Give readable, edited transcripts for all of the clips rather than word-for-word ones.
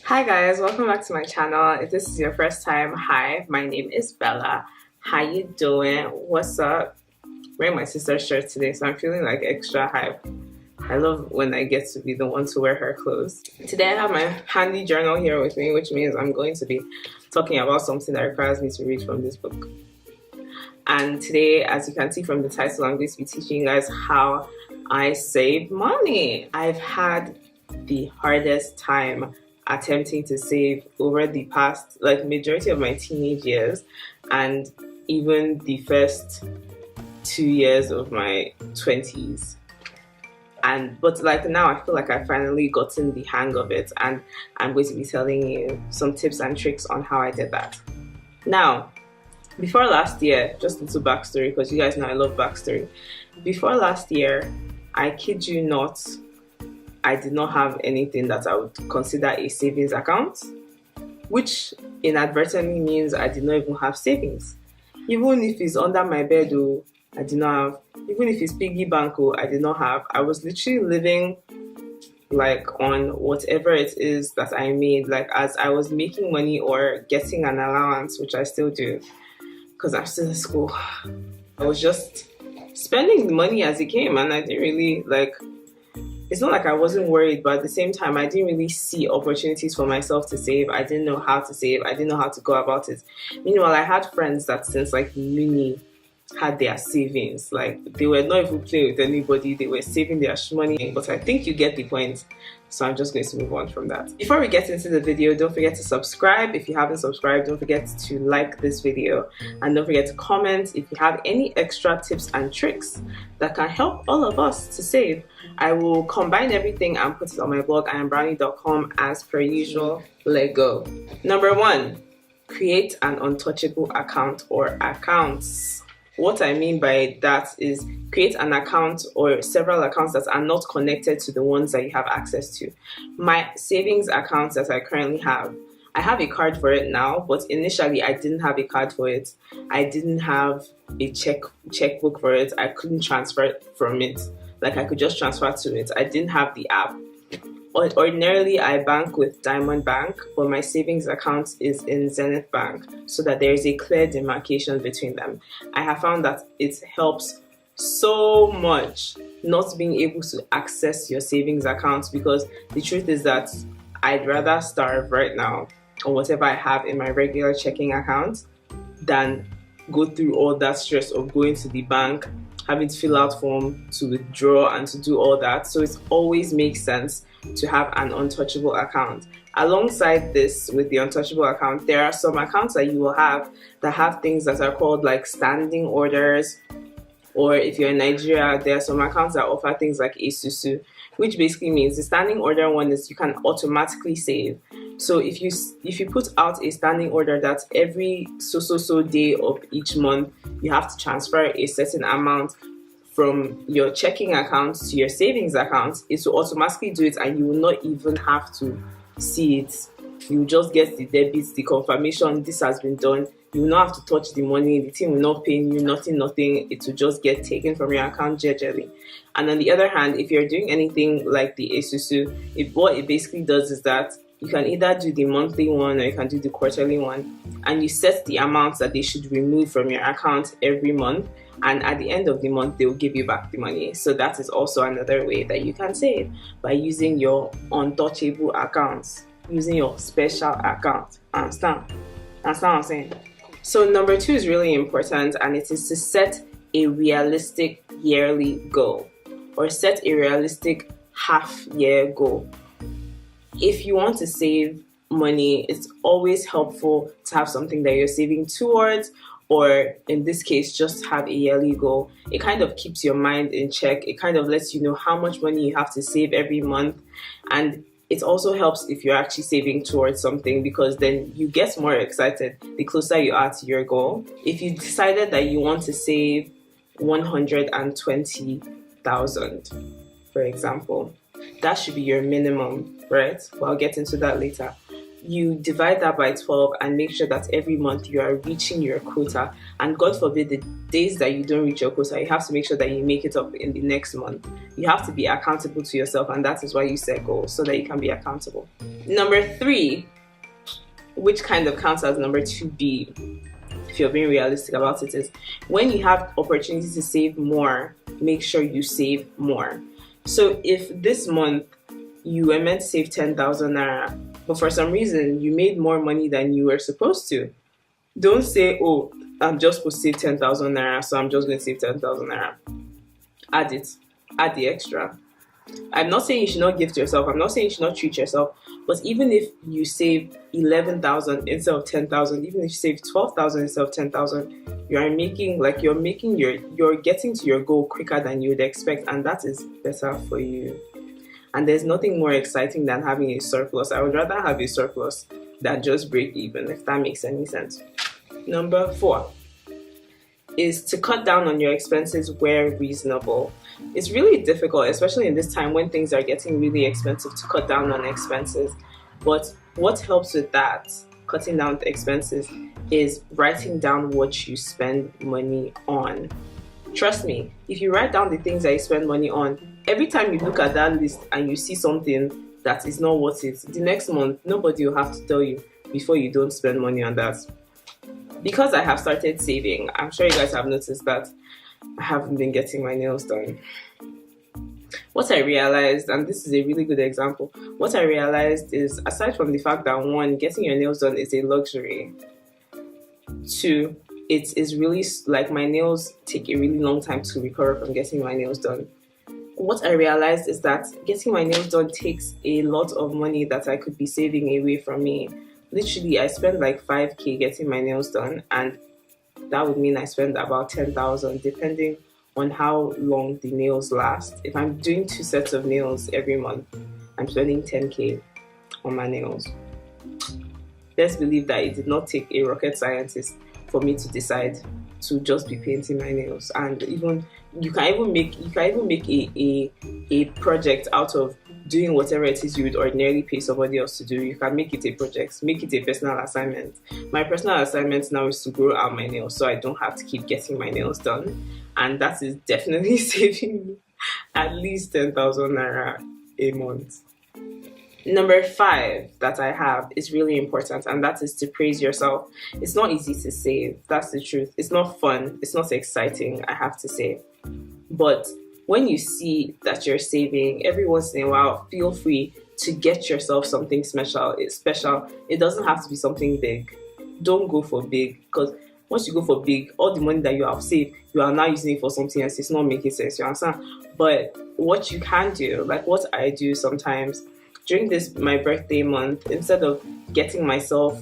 Hi guys, welcome back to my channel. If this is your first time, hi, my name is Bella. How you doing? What's up? Wearing my sister's shirt today, so I'm feeling like extra hype. I love when I get to be the one to wear her clothes. Today I have my handy journal here with me, which means I'm going to be talking about something that requires me to read from this book. And today, as you can see from the title, I'm going to be teaching you guys how I save money. I've had the hardest time attempting to save over the past, like, majority of my teenage years and even the first 2 years of my 20s. But like now I feel like I've finally gotten the hang of it, and I'm going to be telling you some tips and tricks on how I did that. Now, before last year, just a little backstory, because you guys know I love backstory. Before last year, I kid you not, I did not have anything that I would consider a savings account, which inadvertently means I did not even have savings. Even if it's under my bed, oh, I did not have. Even if it's piggy bank, oh, I did not have. I was literally living like on whatever it is that I made, like as I was making money or getting an allowance, which I still do because I'm still in school. I was just spending the money as it came, and I didn't really like. It's not like I wasn't worried, but at the same time, I didn't really see opportunities for myself to save. I didn't know how to save. I didn't know how to go about it. Meanwhile, I had friends that since like uni had their savings. Like they were not even playing with anybody. They were saving their money. But I think you get the point. So I'm just going to move on from that. Before we get into the video, don't forget to subscribe. If you haven't subscribed, don't forget to like this video. And don't forget to comment if you have any extra tips and tricks that can help all of us to save. I will combine everything and put it on my blog, untouchable.com, as per usual. Let go. Number 1, create an untouchable account or accounts. What I mean by that is create an account or several accounts that are not connected to the ones that you have access to. My savings accounts that I currently have, I have a card for it now, but initially I didn't have a card for it. I didn't have a checkbook for it. I couldn't transfer it from it. Like I could just transfer to it. I didn't have the app. Ordinarily, I bank with Diamond Bank, but my savings account is in Zenith Bank, so that there is a clear demarcation between them. I have found that it helps so much not being able to access your savings account, because the truth is that I'd rather starve right now on whatever I have in my regular checking account than go through all that stress of going to the bank, having to fill out form to withdraw and to do all that. So it always makes sense to have an untouchable account. Alongside this, with the untouchable account, there are some accounts that you will have that have things that are called like standing orders, or if you're in Nigeria, there are some accounts that offer things like Isusu, which basically means the standing order one is you can automatically save. So if you put out a standing order that every so day of each month you have to transfer a certain amount from your checking account to your savings account, it will automatically do it, and you will not even have to see it. You just get the debits, the confirmation, this has been done. You will not have to touch the money. The team will not pay you nothing. It will just get taken from your account gradually. And on the other hand, if you're doing anything like the Isusu, what it basically does is that you can either do the monthly one or you can do the quarterly one, and you set the amounts that they should remove from your account every month, and at the end of the month they will give you back the money. So that is also another way that you can save, by using your untouchable accounts, using your special account. Understand what I'm saying? So number 2 is really important, and it is to set a realistic yearly goal, or set a realistic half-year goal. If you want to save money, it's always helpful to have something that you're saving towards, or in this case, just have a yearly goal. It kind of keeps your mind in check. It kind of lets you know how much money you have to save every month. And it also helps if you're actually saving towards something, because then you get more excited the closer you are to your goal. If you decided that you want to save 120,000, for example, that should be your minimum, right? Well, I'll get into that later. you divide that by 12 and make sure that every month you are reaching your quota. And God forbid, the days that you don't reach your quota, you have to make sure that you make it up in the next month. You have to be accountable to yourself, and that is why you set goals, so that you can be accountable. Number 3, which kind of counts as number 2B, if you're being realistic about it, is when you have opportunities to save more, make sure you save more. So if this month you were meant to save 10,000 naira, but for some reason you made more money than you were supposed to, don't say, oh, I'm just supposed to save 10,000 naira, so I'm just going to save 10,000 naira. Add it. Add the extra. I'm not saying you should not give to yourself. I'm not saying you should not treat yourself. But even if you save 11,000 instead of 10,000, even if you save 12,000 instead of 10,000, you're getting to your goal quicker than you would expect, and that is better for you. And there's nothing more exciting than having a surplus. I would rather have a surplus than just break even, if that makes any sense. Number 4 is to cut down on your expenses where reasonable. It's really difficult, especially in this time when things are getting really expensive, to cut down on expenses. But what helps with that, cutting down the expenses, is writing down what you spend money on. Trust me, if you write down the things that you spend money on, every time you look at that list and you see something that is not worth it, the next month, nobody will have to tell you before you don't spend money on that. Because I have started saving, I'm sure you guys have noticed that I haven't been getting my nails done. What I realized, and this is a really good example, what I realized is, aside from the fact that 1, getting your nails done is a luxury, 2, it is really, like, my nails take a really long time to recover from getting my nails done. What I realized is that getting my nails done takes a lot of money that I could be saving away from me. Literally, I spend like 5k getting my nails done, and that would mean I spend about 10,000 depending on how long the nails last. If I'm doing 2 sets of nails every month, I'm spending 10k on my nails. Best believe that it did not take a rocket scientist for me to decide to just be painting my nails. And even you can even make a project out of doing whatever it is you would ordinarily pay somebody else to do. You can make it a project, make it a personal assignment. My personal assignment now is to grow out my nails, so I don't have to keep getting my nails done, and that is definitely saving me at least 10,000 naira a month. Number 5 that I have is really important, and that is to praise yourself. It's not easy to save, that's the truth. It's not fun, it's not exciting, I have to say. But when you see that you're saving, every once in a while, feel free to get yourself something special. It doesn't have to be something big. Don't go for big, because once you go for big, all the money that you have saved, you are now using it for something else. It's not making sense, you understand? But what you can do, like what I do sometimes, during this my birthday month, instead of getting myself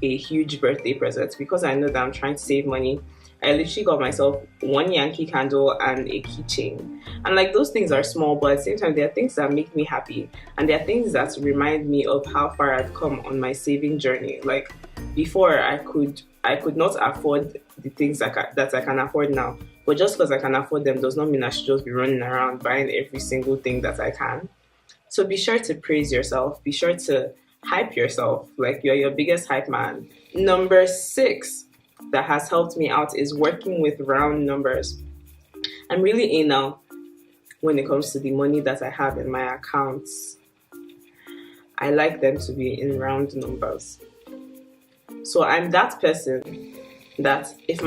a huge birthday present, because I know that I'm trying to save money, I literally got myself 1 Yankee candle and a keychain. And like, those things are small, but at the same time, they are things that make me happy. And they are things that remind me of how far I've come on my saving journey. Like, before, I could not afford the things that I can afford now. But just because I can afford them does not mean I should just be running around buying every single thing that I can. So be sure to praise yourself. Be sure to hype yourself. Like, you're your biggest hype man. Number 6 that has helped me out is working with round numbers. I'm really anal when it comes to the money that I have in my accounts. I like them to be in round numbers. So I'm that person that if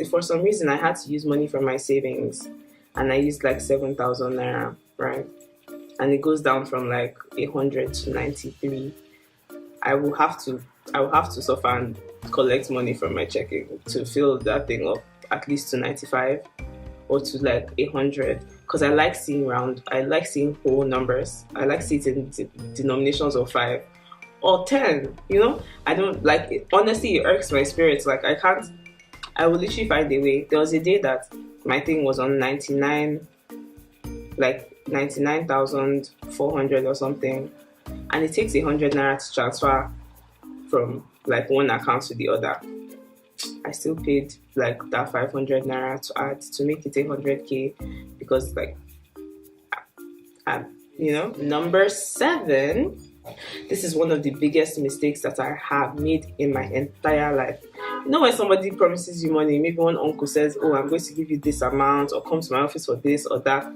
for some reason I had to use money from my savings and I used like 7,000 naira, right? And it goes down from like 100 to 93, I will have to suffer and collect money from my checking to fill that thing up at least to 95 or to like 100, because I like seeing whole numbers. I like seeing it in denominations of 5 or 10, you know. I don't like it. Honestly, it irks my spirit. Like, I will literally find a way. There was a day that my thing was on 99, like 99,400 or something, and it takes 100 naira to transfer from like one account to the other. I still paid like that 500 naira to add to make it 100k, because like, you know. Number 7 This is one of the biggest mistakes that I have made in my entire life. You know, when somebody promises you money, maybe one uncle says, oh, I'm going to give you this amount, or come to my office for this or that.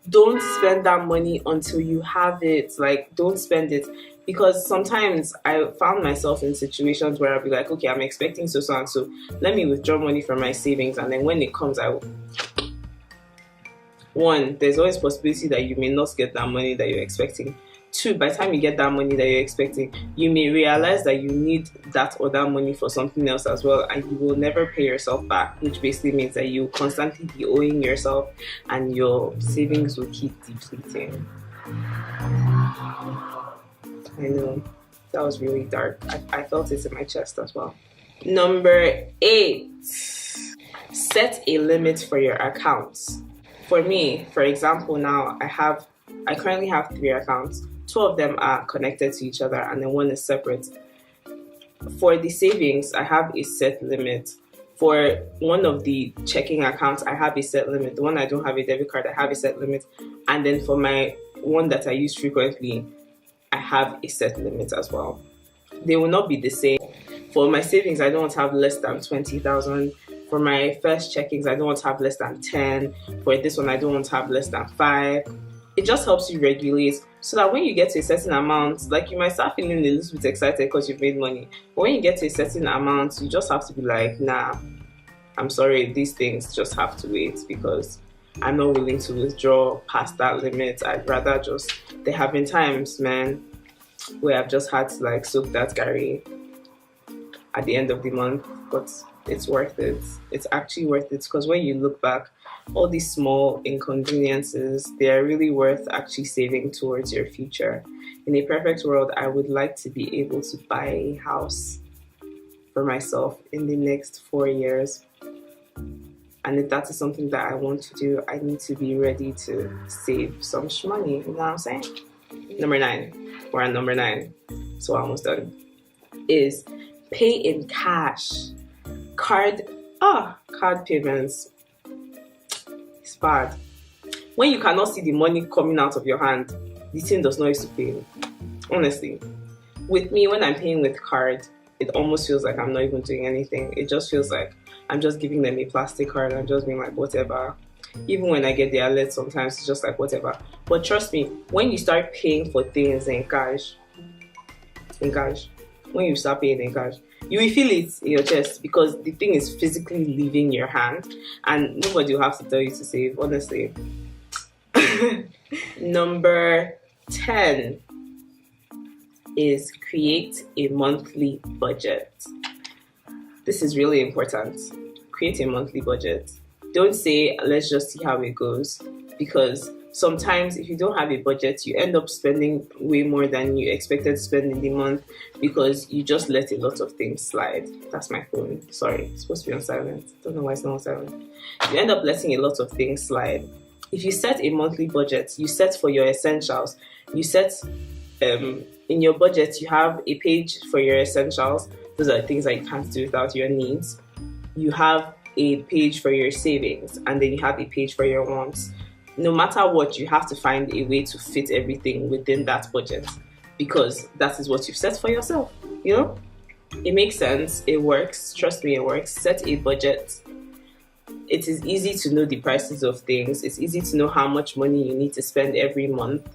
Don't spend that money until you have it. Like, don't spend it. Because sometimes I found myself in situations where I'll be like, okay, I'm expecting so and so. Let me withdraw money from my savings, and then when it comes, I will. One, there's always possibility that you may not get that money that you're expecting. Two, by the time you get that money that you're expecting, you may realize that you need that other money for something else as well, and you will never pay yourself back, which basically means that you will constantly be owing yourself and your savings will keep depleting. I know, that was really dark. I felt it in my chest as well. Number 8, set a limit for your accounts. For me, for example, now I currently have 3 accounts. 2 of them are connected to each other and then 1 is separate. For the savings, I have a set limit. For one of the checking accounts, I have a set limit. The one I don't have a debit card, I have a set limit. And then for my one that I use frequently, I have a set limit as well. They will not be the same. For my savings, I don't want to have less than 20,000. For my first checkings, I don't want to have less than 10. For this one, I don't want to have less than 5. It just helps you regulate so that when you get to a certain amount, like, you might start feeling a little bit excited because you've made money. But when you get to a certain amount, you just have to be like, nah, I'm sorry, these things just have to wait because I'm not willing to withdraw past that limit. I'd rather just, there have been times, man, where I've just had to like soak that Gary at the end of the month, but it's worth it. It's actually worth it because when you look back, all these small inconveniences, they are really worth actually saving towards your future. In a perfect world, I would like to be able to buy a house for myself in the next 4 years. And if that is something that I want to do, I need to be ready to save some money. You know what I'm saying? Number 9. We're at number 9. So we're almost done. Is pay in cash. Card payments. It's bad. When you cannot see the money coming out of your hand, the thing does not used to pay. Honestly. With me, when I'm paying with card, it almost feels like I'm not even doing anything. It just feels like I'm just giving them a plastic card and just being like, whatever. Even when I get the alert, sometimes it's just like, whatever. But trust me, when you start paying for things in cash, when you start paying in cash, you will feel it in your chest because the thing is physically leaving your hand and nobody will have to tell you to save, honestly. Number 10 is create a monthly budget. This is really important. Create a monthly budget. Don't say, let's just see how it goes, because sometimes if you don't have a budget, you end up spending way more than you expected to spend in the month because you just let a lot of things slide. That's my phone. Sorry, it's supposed to be on silent. Don't know why it's not on silent. You end up letting a lot of things slide. If you set a monthly budget, you set for your essentials. You set, in your budget, you have a page for your essentials. Those are things that you can't do without your needs. You have a page for your savings, and then you have a page for your wants. No matter what, you have to find a way to fit everything within that budget because that is what you've set for yourself. You know, it makes sense. It works. Trust me, it works. Set a budget. It is easy to know the prices of things. It's easy to know how much money you need to spend every month.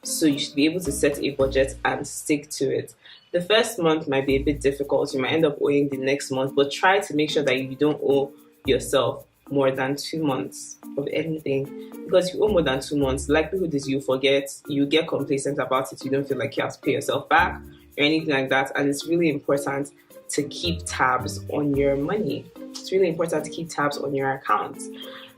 So you should be able to set a budget and stick to it. The first month might be a bit difficult. You might end up owing the next month, but try to make sure that you don't owe yourself more than 2 months of anything. Because if you owe more than 2 months, likelihood is you forget, you get complacent about it, you don't feel like you have to pay yourself back or anything like that. And it's really important to keep tabs on your money. It's really important to keep tabs on your accounts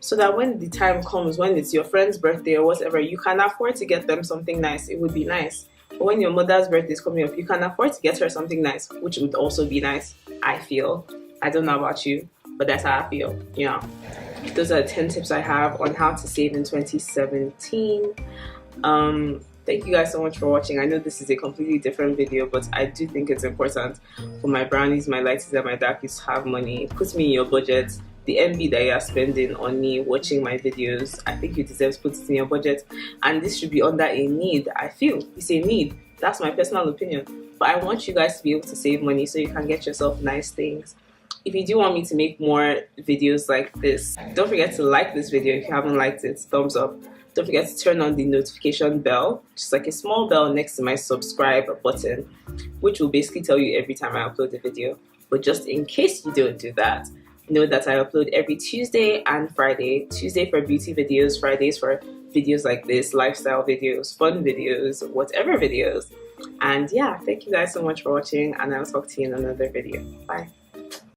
so that when the time comes, when it's your friend's birthday or whatever, you can afford to get them something nice. It would be nice. But when your mother's birthday is coming up, you can afford to get her something nice, which would also be nice, I feel. I don't know about you, but that's how I feel, you know. Those are 10 tips I have on how to save in 2017. Thank you guys so much for watching. I know this is a completely different video, but I do think it's important for my brownies, my lighties, and my darkies to have money. Put me in your budget. The MB that you are spending on me watching my videos, I think you deserve to put it in your budget. And this should be under a need. I feel it's a need. That's my personal opinion. But I want you guys to be able to save money so you can get yourself nice things. If you do want me to make more videos like this, don't forget to like this video. If you haven't liked it, thumbs up. Don't forget to turn on the notification bell, just like a small bell next to my subscribe button, which will basically tell you every time I upload a video. But just in case you don't do that, know that I upload every Tuesday and Friday. Tuesday for beauty videos, Fridays for videos like this, lifestyle videos, fun videos, whatever videos. And yeah, thank you guys so much for watching, and I'll talk to you in another video. Bye.